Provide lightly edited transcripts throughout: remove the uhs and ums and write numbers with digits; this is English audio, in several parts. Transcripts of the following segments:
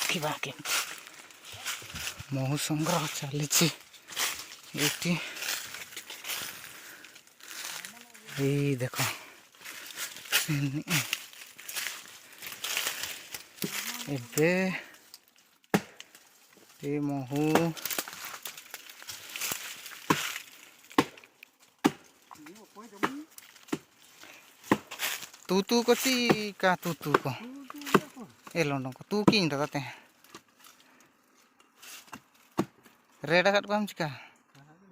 ଦେଖିବା କେମିତି ମହୁ ସଂଗ୍ରହ ଚାଲିଛି ଏଇଠି। ଏଇ ଦେଖ ଏବେ ଏ ମହୁ तू कची का तू को ए लोंडो को तू किंग दाते रेडा काट को हम चिका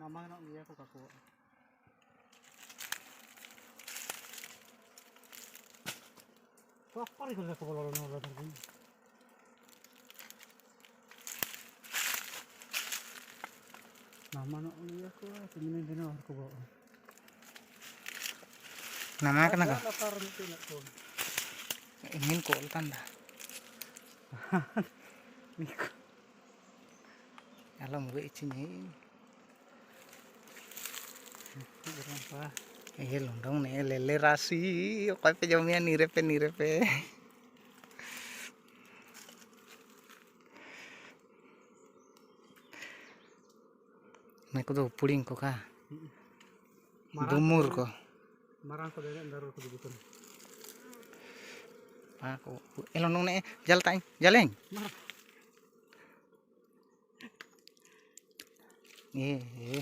nama nak dia tu kaku. Apa ni kalau kau lalu lalu tadi? Nama nak dia tu, sini dia nak aku bawa. nama kena ka Lapar mesti nak tu. ingin kol tanda Miko. alam gue icinya Berapa? लोंडों ने ले ले राशि कोई पे जमिया नीरे पे मैं को तो पुडिंग को का दुमुर को Marang ko deh darur ko dibutun. aku लोंडों ने जल टाइम जलें ये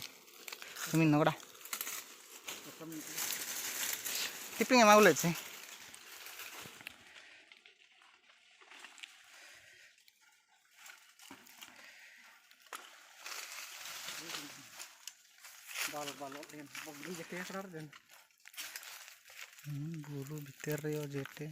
तुम नोड़ा tipping yang mau lihat sih Balok dengan bulu jete kelar dan bulu bitter yo jete